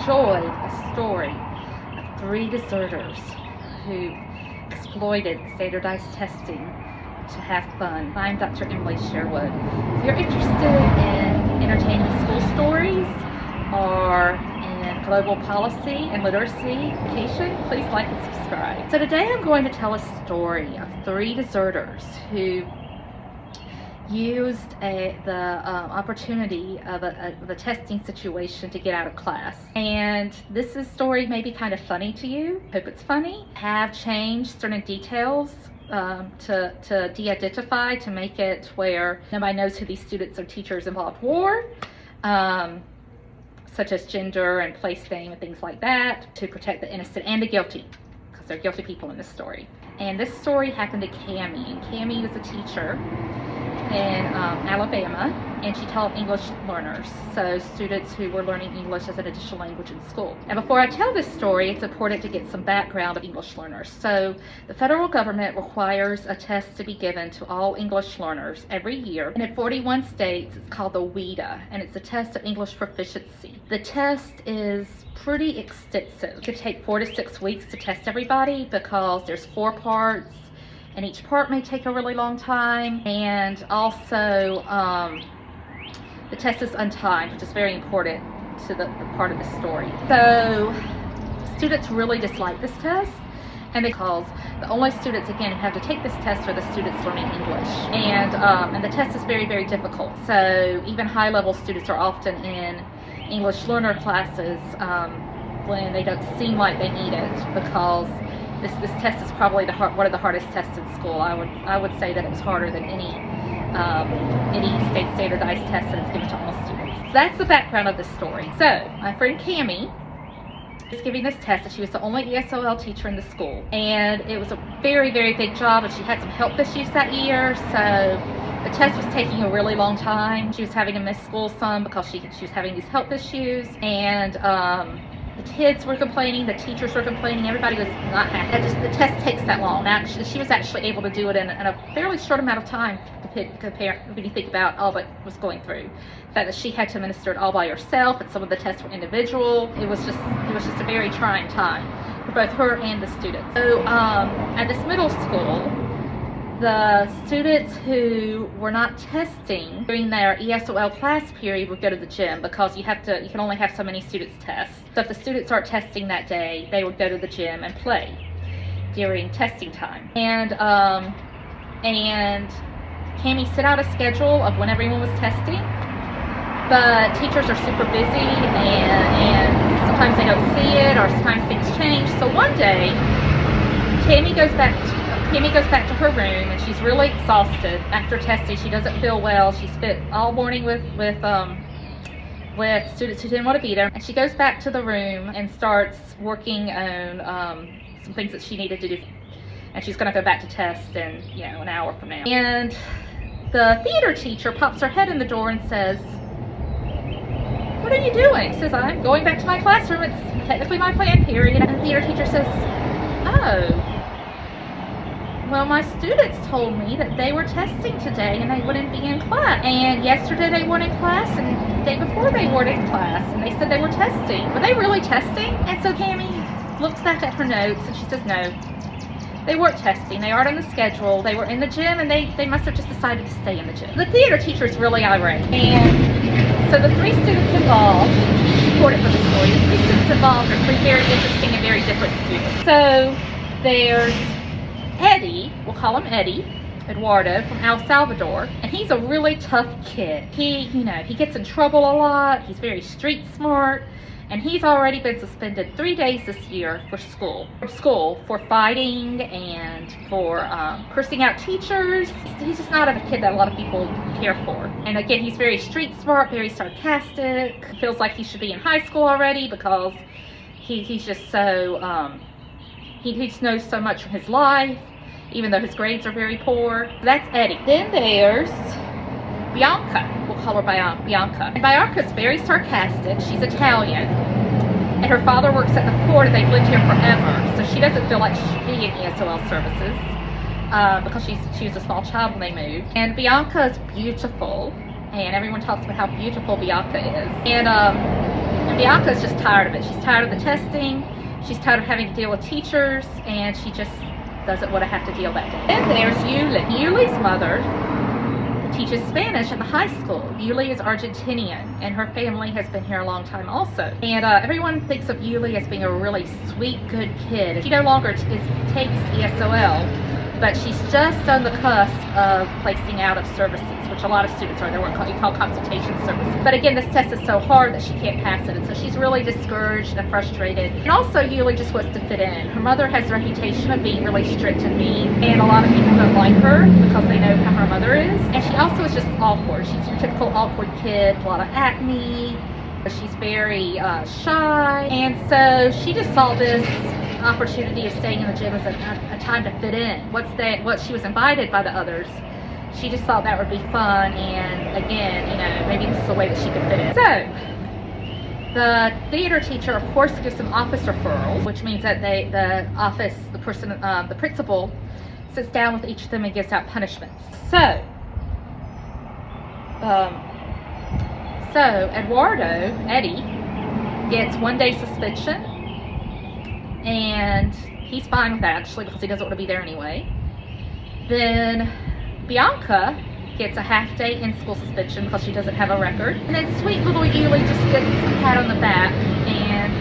enjoyed a story of 3 deserters who exploited standardized testing to have fun. I'm Dr. Emily Sherwood. If you're interested in entertaining school stories or in global policy and literacy education, please like and subscribe. So today I'm going to tell a story of 3 deserters who used the opportunity of a testing situation to get out of class. And this story may be kind of funny to you. Hope it's funny. Have changed certain details to de-identify, to make it where nobody knows who these students or teachers involved were, such as gender and place name and things like that, to protect the innocent and the guilty, because they're guilty people in this story. And this story happened to Cammie, and Cammie was a teacher in Alabama, and she taught English learners, so students who were learning English as an additional language in school. And before I tell this story, it's important to get some background of English learners. So the federal government requires a test to be given to all English learners every year, and in 41 states it's called the WIDA, and it's a test of English proficiency. The test is pretty extensive. It could take 4 to 6 weeks to test everybody because there's 4 parts, and each part may take a really long time. And also the test is untimed, which is very important to the part of the story. So students really dislike this test, and because the only students, again, who have to take this test are the students learning English. And the test is very, very difficult. So even high-level students are often in English learner classes when they don't seem like they need it, because this test is probably one of the hardest tests in school. I would say that it was harder than any state standardized test that is given to all students. So that's the background of this story. So my friend Cammie was giving this test, and she was the only ESOL teacher in the school, and it was a very, very big job, and she had some health issues that year, so the test was taking a really long time. She was having to miss school some because she was having these health issues, and the kids were complaining, the teachers were complaining, everybody was not happy. The test takes that long. Now, she was actually able to do it in a fairly short amount of time compared when you think about all that was going through. The fact that she had to administer it all by herself, and some of the tests were individual. It was just a very trying time for both her and the students. So at this middle school, the students who were not testing during their ESOL class period would go to the gym, because you can only have so many students test. So if the students aren't testing that day, they would go to the gym and play during testing time. And Cammie set out a schedule of when everyone was testing, but teachers are super busy, and sometimes they don't see it, or sometimes things change. So one day, Cammie goes back to her room, and she's really exhausted after testing. She doesn't feel well. She spent all morning with students who didn't want to be there. And she goes back to the room and starts working on some things that she needed to do. And she's going to go back to test in, an hour from now. And the theater teacher pops her head in the door and says, "What are you doing?" She says, "I'm going back to my classroom. It's technically my planned period." And the theater teacher says, "Oh, well, my students told me that they were testing today and they wouldn't be in class. And yesterday they weren't in class, and the day before they weren't in class, and they said they were testing. Were they really testing?" And so Cammie looks back at her notes, and she says, "No, they weren't testing. They aren't on the schedule. They were in the gym, and they must have just decided to stay in the gym." The theater teacher is really irate. And so the 3 students involved, supported for the story, the 3 students involved are 3 very interesting and very different students. So there's Eddie, we'll call him Eddie, Eduardo, from El Salvador, and he's a really tough kid. He gets in trouble a lot. He's very street smart, and he's already been suspended 3 days this year for school for fighting and for cursing out teachers. He's just not a kid that a lot of people care for. And again, he's very street smart, very sarcastic. Feels like he should be in high school already, because he's just so he just knows so much from his life, even though his grades are very poor. That's Eddie. Then there's Bianca. We'll call her Bianca. And Bianca's very sarcastic. She's Italian, and her father works at the port, and they've lived here forever, so she doesn't feel like she should be in ESOL services because she was a small child when they moved. And Bianca is beautiful, and everyone talks about how beautiful Bianca is. And Bianca's just tired of it. She's tired of the testing. She's tired of having to deal with teachers, and she just doesn't want to have to deal that day. Then there's Yuli. Yuli's mother teaches Spanish at the high school. Yuli is Argentinian, and her family has been here a long time also. And everyone thinks of Yuli as being a really sweet, good kid. She no longer takes ESOL, but she's just on the cusp of placing out of services, which a lot of students are. They're what you call consultation services. But again, this test is so hard that she can't pass it, and so she's really discouraged and frustrated. And also, Yuli just wants to fit in. Her mother has a reputation of being really strict and mean, and a lot of people don't like her because they know how her mother is. And she also is just awkward. She's your typical awkward kid, a lot of acne. She's very shy, and so she just saw this opportunity of staying in the gym as a time to fit in. What she was invited by the others, she just thought that would be fun, and again, you know, maybe this is the way that she could fit in. So the theater teacher, of course, gives some office referrals, which means that the principal sits down with each of them and gives out punishments. So Eduardo, Eddie, gets 1 day suspension, and he's fine with that actually because he doesn't want to be there anyway. Then Bianca gets a half day in-school suspension because she doesn't have a record. And then sweet little Yuli just gets a pat on the back and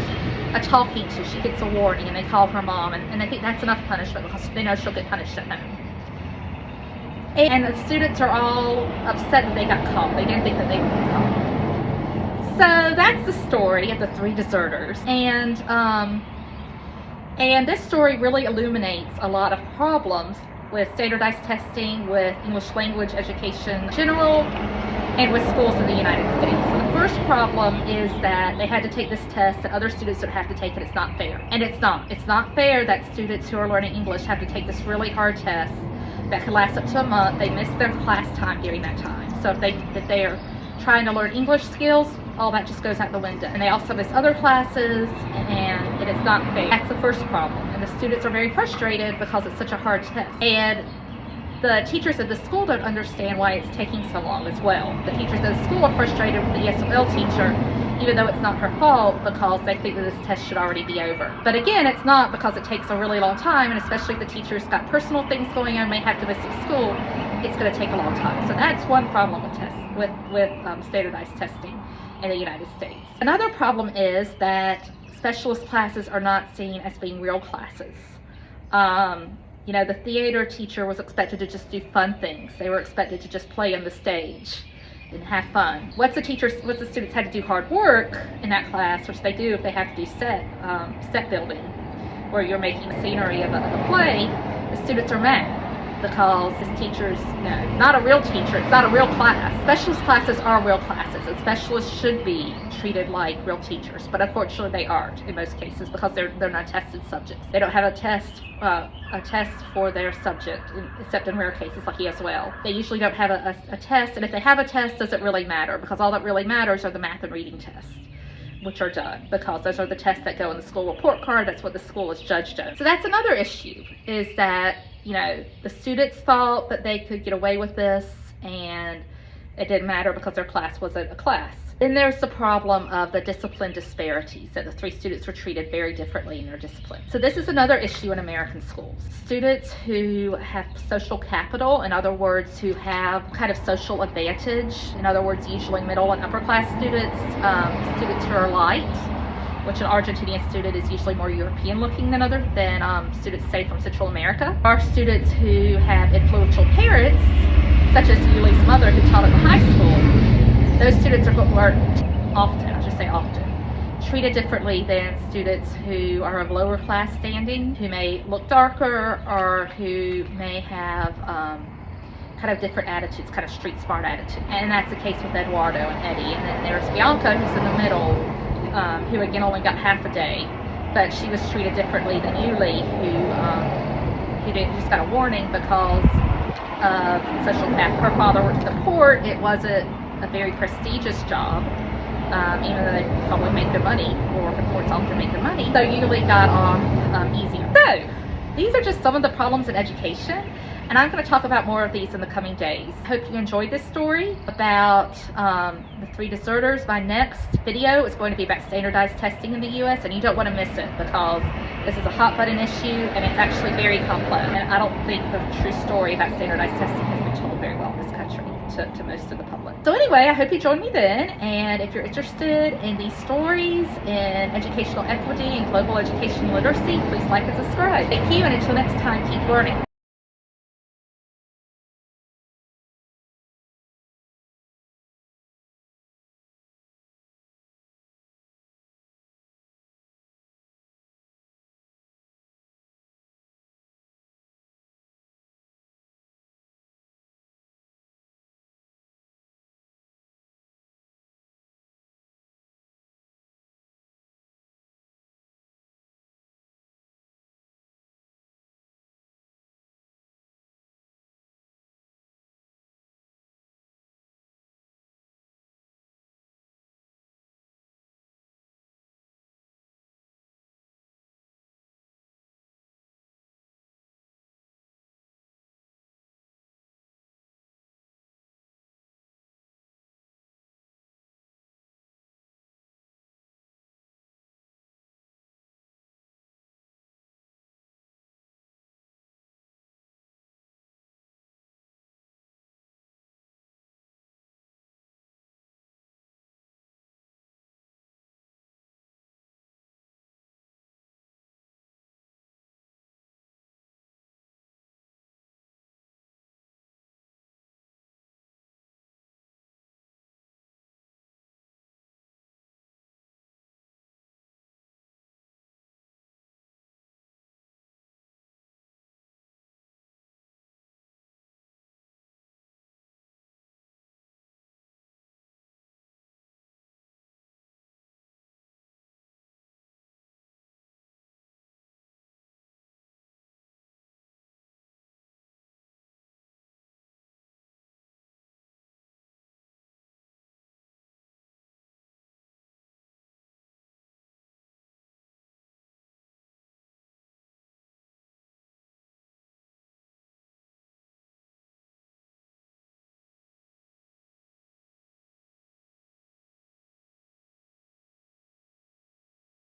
a talking to. She gets a warning, and they call her mom, and they think that's enough punishment because they know she'll get punished at home. And the students are all upset that they got caught. They didn't think that they would get caught. So that's the story of the three deserters. And this story really illuminates a lot of problems with standardized testing, with English language education in general, and with schools in the United States. So the first problem is that they had to take this test and other students don't have to take it. It's not fair. And it's not. It's not fair that students who are learning English have to take this really hard test that could last up to a month. They miss their class time during that time. So if they are trying to learn English skills, all that just goes out the window. And they also miss other classes, and it is not fair. That's the first problem. And the students are very frustrated because it's such a hard test. And the teachers at the school don't understand why it's taking so long as well. The teachers at the school are frustrated with the ESOL teacher, even though it's not her fault, because they think that this test should already be over. But again, it's not, because it takes a really long time, and especially if the teacher's got personal things going on, may have to miss some school, it's going to take a long time. So that's one problem with standardized testing in the United States. Another problem is that specialist classes are not seen as being real classes. You know, the theater teacher was expected to just do fun things. They were expected to just play on the stage and have fun. Once the students had to do hard work in that class, which they do if they have to do set building, where you're making scenery of a play, the students are mad because this teacher's not a real teacher. It's not a real class. Specialist classes are real classes, and specialists should be treated like real teachers, but unfortunately they aren't in most cases because they're not tested subjects. They don't have a test for their subject, except in rare cases like ESOL. They usually don't have a test, and if they have a test, does it really matter? Because all that really matters are the math and reading tests, which are done, because those are the tests that go in the school report card. That's what the school is judged on. So that's another issue, is that, you know, the students thought that they could get away with this, and it didn't matter because their class wasn't a class. Then there's the problem of the discipline disparities, that the three students were treated very differently in their discipline. So this is another issue in American schools. Students who have social capital, in other words, who have kind of social advantage, in other words, usually middle and upper class students, students who are light, which an Argentinian student is usually more European looking than students, say, from Central America. Our students who have influential parents, such as Yuli's mother, who taught at the high school, those students are often treated differently than students who are of lower class standing, who may look darker, or who may have kind of different attitudes, kind of street smart attitude. And that's the case with Eduardo and Eddie. And then there's Bianca, who's in the middle, who again only got half a day, but she was treated differently than Yuli, who just got a warning because of social capital. Her father worked at the port. It wasn't a very prestigious job, even though they probably make their money, or work at ports often make their money. So Yuli got off easier. So these are just some of the problems in education. And I'm going to talk about more of these in the coming days. I hope you enjoyed this story about the 3 deserters. My next video is going to be about standardized testing in the U.S. and you don't want to miss it because this is a hot button issue and it's actually very complex. And I don't think the true story about standardized testing has been told very well in this country to most of the public. So anyway, I hope you join me then, and if you're interested in these stories in educational equity and global education literacy, please like and subscribe. Thank you, and until next time, keep learning.